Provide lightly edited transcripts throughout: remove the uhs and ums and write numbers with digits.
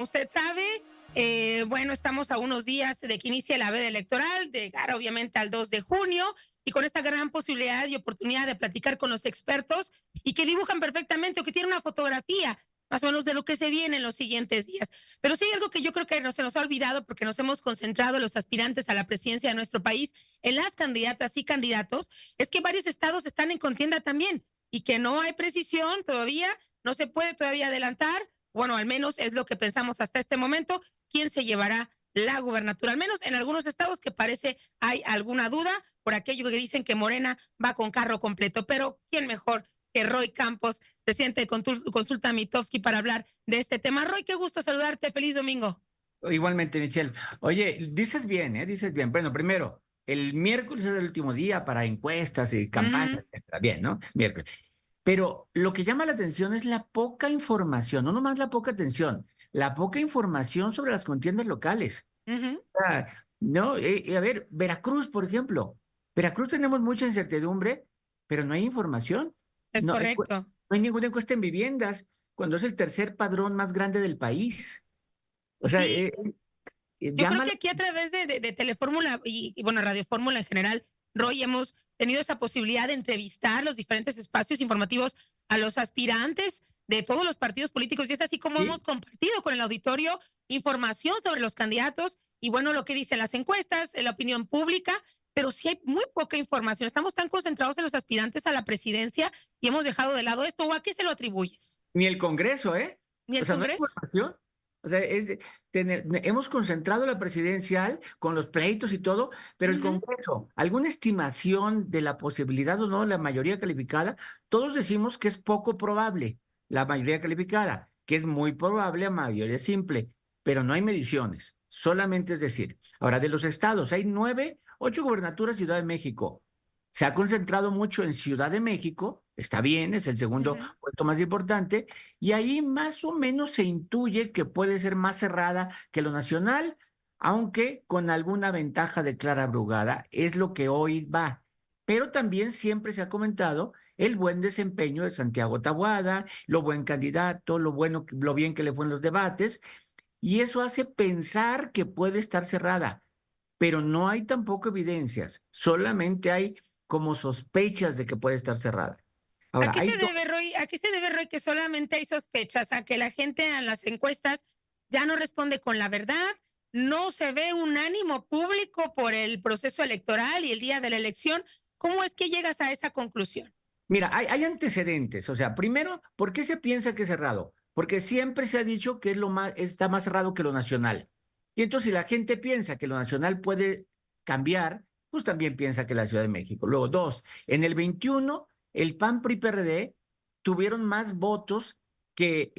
Usted sabe, bueno, estamos a unos días de que inicie la veda electoral, de cara obviamente al 2 de junio, y con esta gran posibilidad y oportunidad de platicar con los expertos y que dibujan perfectamente o que tienen una fotografía más o menos de lo que se viene en los siguientes días. Pero sí hay algo que yo creo que no se nos ha olvidado porque nos hemos concentrado los aspirantes a la presidencia de nuestro país en las candidatas y candidatos, es que varios estados están en contienda también y que no hay precisión todavía, no se puede todavía adelantar, bueno, al menos es lo que pensamos hasta este momento, quién se llevará la gubernatura, al menos en algunos estados que parece hay alguna duda por aquello que dicen que Morena va con carro completo, pero quién mejor que Roy Campos, presidente de Consulta Mitofsky, para hablar de este tema. Roy, qué gusto saludarte, feliz domingo. Igualmente, Michelle. Oye, dices bien, ¿eh? Dices bien. Bueno, primero, el miércoles es el último día para encuestas y campañas, etcétera. Bien, ¿no? Miércoles. Pero lo que llama la atención es la poca información, no nomás la poca atención, la poca información sobre las contiendas locales. Ah, no, a ver, Veracruz, por ejemplo. Veracruz tenemos mucha incertidumbre, pero no hay información. Es No, correcto. no hay ninguna encuesta en viviendas, cuando es el tercer padrón más grande del país. O sea, Sí, yo creo llama que la... aquí a través de Telefórmula y bueno, Radio Fórmula en general, Roy, hemos tenido esa posibilidad de entrevistar los diferentes espacios informativos a los aspirantes de todos los partidos políticos y es así como hemos Sí, compartido con el auditorio información sobre los candidatos y bueno, lo que dicen las encuestas, en la opinión pública, pero sí hay muy poca información. Estamos tan concentrados en los aspirantes a la presidencia y hemos dejado de lado esto. ¿O a qué se lo atribuyes? ni el Congreso, ¿eh? Ni O el sea, no hay Congreso. información. O sea, hemos concentrado la presidencial con los pleitos y todo, pero el Ujú. Congreso, alguna estimación de la posibilidad o no, la mayoría calificada, todos decimos que es poco probable, la mayoría calificada, que es muy probable a mayoría simple, pero no hay mediciones, solamente es decir. Ahora, de los estados, hay 8 gubernaturas Ciudad de México. Se ha concentrado mucho en Ciudad de México, está bien, es el segundo Ujú. puesto más importante, y ahí más o menos se intuye que puede ser más cerrada que lo nacional, aunque con alguna ventaja de Clara Brugada, es lo que hoy va. Pero también siempre se ha comentado el buen desempeño de Santiago Tabuada, lo buen candidato, lo bueno, lo bien que le fue en los debates, y eso hace pensar que puede estar cerrada, pero no hay tampoco evidencias, solamente hay como sospechas de que puede estar cerrada. ¿A Ahora, qué hay se debe, Roy? ¿A qué se debe, Roy, que solamente hay sospechas? ¿A que la gente en las encuestas ya no responde con la verdad? ¿No se ve un ánimo público por el proceso electoral y el día de la elección? ¿Cómo es que llegas a esa conclusión? Mira, hay antecedentes. O sea, primero, ¿por qué se piensa que es cerrado? Porque siempre se ha dicho que es lo más, está más cerrado que lo nacional. Y entonces, si la gente piensa que lo nacional puede cambiar, pues también piensa que la Ciudad de México. Luego, dos, en el 21, el PAN, PRI, PRD tuvieron más votos que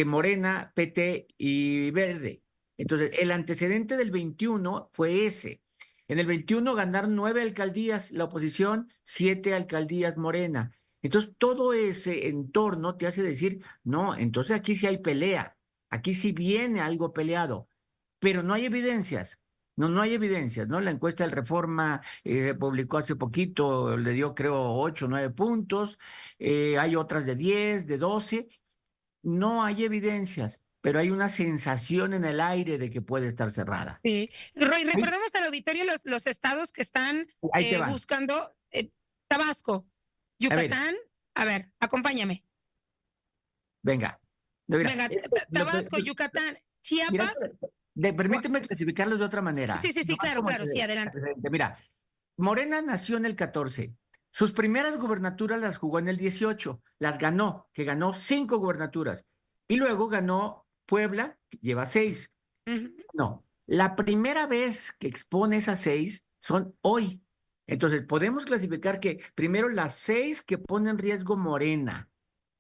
Morena, PT y Verde. Entonces, el antecedente del 21 fue ese. En el 21 ganaron 9 alcaldías la oposición, 7 alcaldías Morena. Entonces, todo ese entorno te hace decir, no, entonces aquí sí hay pelea, aquí sí viene algo peleado, pero no hay evidencias. No, no hay evidencias, ¿no? La encuesta del Reforma se publicó hace poquito, le dio creo 8 o 9 puntos, hay otras de 10, de 12, no hay evidencias, pero hay una sensación en el aire de que puede estar cerrada. Sí. Roy, Ahí, recordemos al auditorio los estados que están ahí te va. buscando Tabasco, A ver, Yucatán. A ver, acompáñame. venga. Mira, Venga, Tabasco, Yucatán, mira, Chiapas. permíteme clasificarlos de otra Sí, manera. sí, sí, Nomás claro, como claro, sí, adelante. antecedente. Mira, Morena nació en el 14. Sus primeras gubernaturas las jugó en el 18. Las ganó, que ganó 5 gubernaturas. Y luego ganó Puebla, que lleva 6. Ujú. No, la primera vez que expone esas 6 son hoy. Entonces, podemos clasificar que primero las 6 que ponen en riesgo Morena.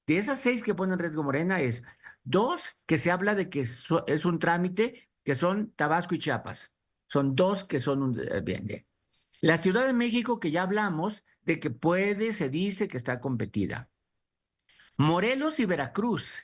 De esas 6 que ponen en riesgo Morena es dos que se habla de que es un trámite, que son Tabasco y Chiapas. Son dos que son bien, bien. La Ciudad de México, que ya hablamos de que puede, se dice que está competida. Morelos y Veracruz.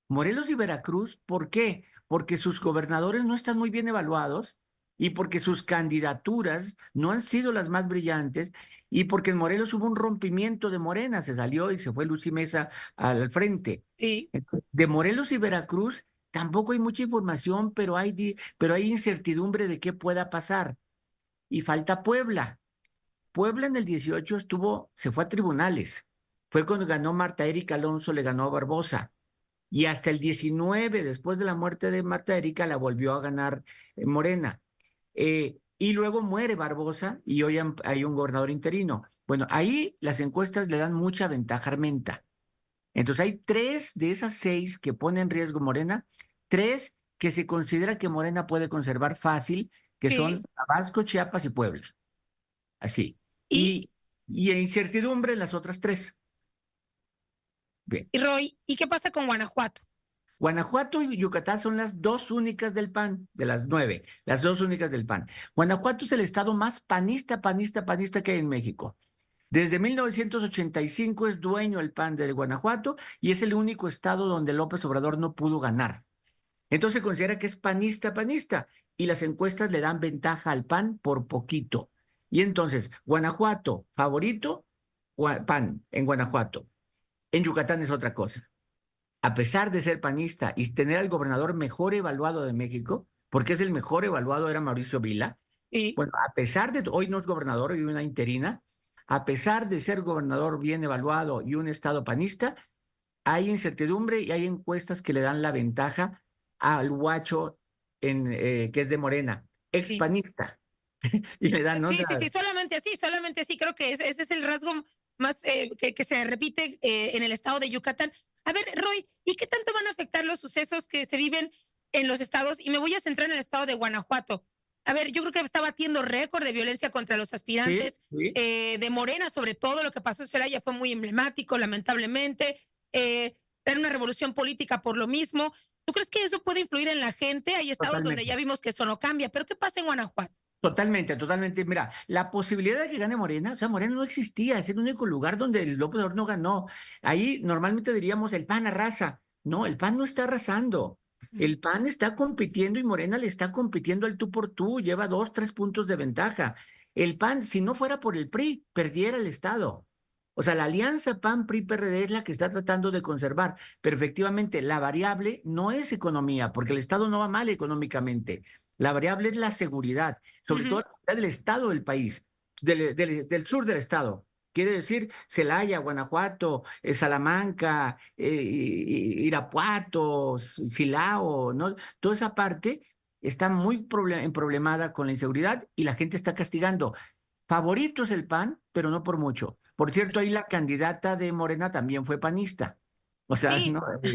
Morelos y Veracruz, ¿por qué? Porque sus gobernadores no están muy bien evaluados y porque sus candidaturas no han sido las más brillantes y porque en Morelos hubo un rompimiento de Morena, se salió y se fue Lucy Mesa al frente. Sí. De Morelos y Veracruz tampoco hay mucha información, pero hay incertidumbre de qué pueda pasar. Y falta Puebla. Puebla en el 18 se fue a tribunales. Fue cuando ganó Marta Erika Alonso, le ganó a Barbosa. Y hasta el 19, después de la muerte de Marta Erika, la volvió a ganar Morena. Y luego muere Barbosa y hoy hay un gobernador interino. Bueno, ahí las encuestas le dan mucha ventaja a Armenta. Entonces hay 3 de esas 6 que pone en riesgo Morena, 3 que se considera que Morena puede conservar fácil, que Sí. son Tabasco, Chiapas y Puebla. Así. Y, Y en incertidumbre en las otras 3. Bien. y Roy, ¿y qué pasa con Guanajuato? Guanajuato y Yucatán son las 2 únicas del PAN, de las 9, las 2 únicas del PAN. Guanajuato es el estado más panista que hay en México. Desde 1985 es dueño el PAN de Guanajuato y es el único estado donde López Obrador no pudo ganar. Entonces se considera que es panista, y las encuestas le dan ventaja al PAN por poquito. Y entonces, Guanajuato, favorito, PAN en Guanajuato. En Yucatán es otra cosa. A pesar de ser panista y tener al gobernador mejor evaluado de México, porque es el mejor evaluado, era Mauricio Vila. Sí. Bueno, a pesar de, hoy no es gobernador, hoy una interina, a pesar de ser gobernador bien evaluado y un estado panista, hay incertidumbre y hay encuestas que le dan la ventaja al Huacho, que es de Morena, Sí. expanista, y le dan Sí, otra. sí, sí, solamente así, creo que ese es el rasgo más que se repite en el estado de Yucatán. A ver, Roy, ¿y qué tanto van a afectar los sucesos que se viven en los estados? Y me voy a centrar en el estado de Guanajuato. A ver, yo creo que está batiendo récord de violencia contra los Sí, aspirantes sí. de Morena, sobre todo lo que pasó en Celaya fue muy emblemático, lamentablemente. Era una revolución política por lo mismo. ¿Tú crees que eso puede influir en la gente? Hay estados donde ya Totalmente. vimos que eso no cambia, pero ¿qué pasa en Guanajuato? Totalmente, totalmente. Mira, la posibilidad de que gane Morena, o sea, Morena no existía, es el único lugar donde el López Obrador no ganó. Ahí normalmente diríamos el PAN arrasa. No, el PAN no está arrasando. El PAN está compitiendo y Morena le está compitiendo al tú por tú, lleva 2, 3 puntos de ventaja. El PAN, si no fuera por el PRI, perdiera el Estado. O sea, la alianza PAN-PRI-PRD es la que está tratando de conservar, pero efectivamente la variable no es economía, porque el Estado no va mal económicamente. La variable es la seguridad, sobre todo Ujú. la seguridad del estado del país, del sur del estado. Quiere decir Celaya, Guanajuato, Salamanca, Irapuato, Silao, ¿no? Toda esa parte está muy problemada con la inseguridad y la gente está castigando. Favorito es el PAN, pero no por mucho. Por cierto, ahí la candidata de Morena también fue panista. O sea, Sí, no, no, sí,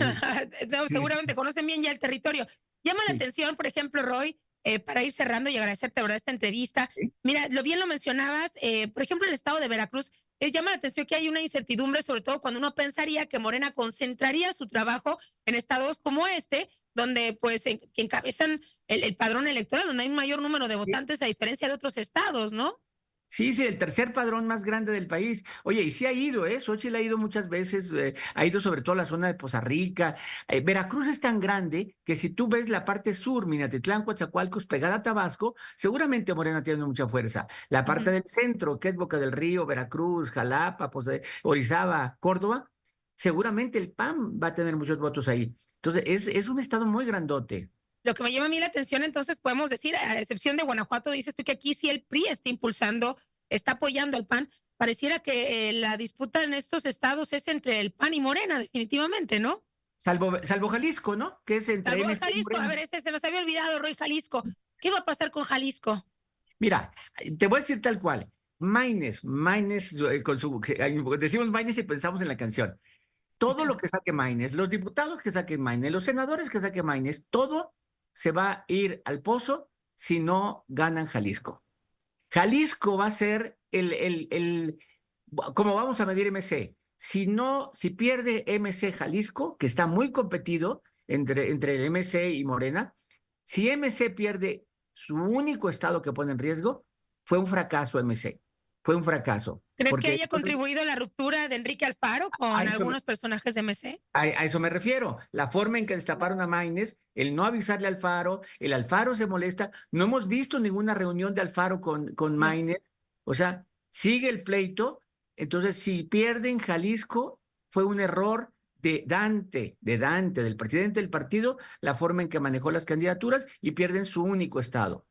seguramente conocen bien ya el territorio. Llama la sí, atención, por ejemplo, Roy, para ir cerrando y agradecerte, ¿verdad?, esta entrevista. sí. Mira, lo bien lo mencionabas, por ejemplo, el estado de Veracruz, llama la atención que hay una incertidumbre, sobre todo cuando uno pensaría que Morena concentraría su trabajo en estados como este, donde pues que encabezan el padrón electoral, donde hay un mayor número de votantes a diferencia de otros estados, ¿no? Sí, sí, el tercer padrón más grande del país. Oye, y sí ha ido, ¿eh? Xochitl ha ido muchas veces, ha ido sobre todo a la zona de Poza Rica. Veracruz es tan grande que si tú ves la parte sur, Minatitlán, Coatzacoalcos, pegada a Tabasco, seguramente Morena tiene mucha fuerza. La parte Ujú. del centro, que es Boca del Río, Veracruz, Jalapa, Orizaba, Córdoba, seguramente el PAN va a tener muchos votos ahí. Entonces, es un estado muy grandote. Lo que me llama a mí la atención, entonces, podemos decir, a excepción de Guanajuato, dices tú que aquí sí el PRI está impulsando, está apoyando al PAN. Pareciera que la disputa en estos estados es entre el PAN y Morena, definitivamente, ¿no? Salvo Jalisco, ¿no? Que es entre Salvo MC y Jalisco, a Morena. ver, este se nos había olvidado, Roy Jalisco. ¿Qué va a pasar con Jalisco? Mira, te voy a decir tal cual. Maines, decimos Maines y pensamos en la canción. Todo lo que saque Maines, los diputados que saquen Maines, los senadores que saquen Maines, todo se va a ir al pozo si no ganan Jalisco. Jalisco va a ser como vamos a medir MC. Si no, si pierde MC Jalisco, que está muy competido entre el MC y Morena, si MC pierde su único estado que pone en riesgo, fue un fracaso MC. Fue un fracaso. ¿Crees que Porque haya contribuido la ruptura de Enrique Alfaro a con eso, algunos personajes de MC? a eso me refiero. La forma en que destaparon a Maines, el no avisarle al Alfaro, el Alfaro se molesta. No hemos visto ninguna reunión de Alfaro con No. Maines. O sea, sigue el pleito. Entonces, si pierden Jalisco, fue un error del presidente del partido, la forma en que manejó las candidaturas y pierden su único estado.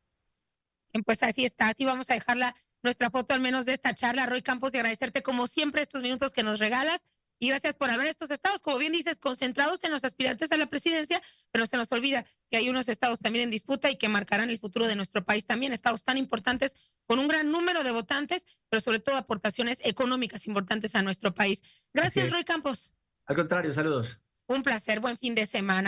Pues así está, así vamos a dejarla nuestra foto al menos de esta charla. Roy Campos, de agradecerte como siempre estos minutos que nos regalas y gracias por haber estos estados, como bien dices, concentrados en los aspirantes a la presidencia, pero se nos olvida que hay unos estados también en disputa y que marcarán el futuro de nuestro país también, estados tan importantes con un gran número de votantes, pero sobre todo aportaciones económicas importantes a nuestro país. Así Gracias, es. Roy Campos. Al contrario, saludos. Un placer, buen fin de semana.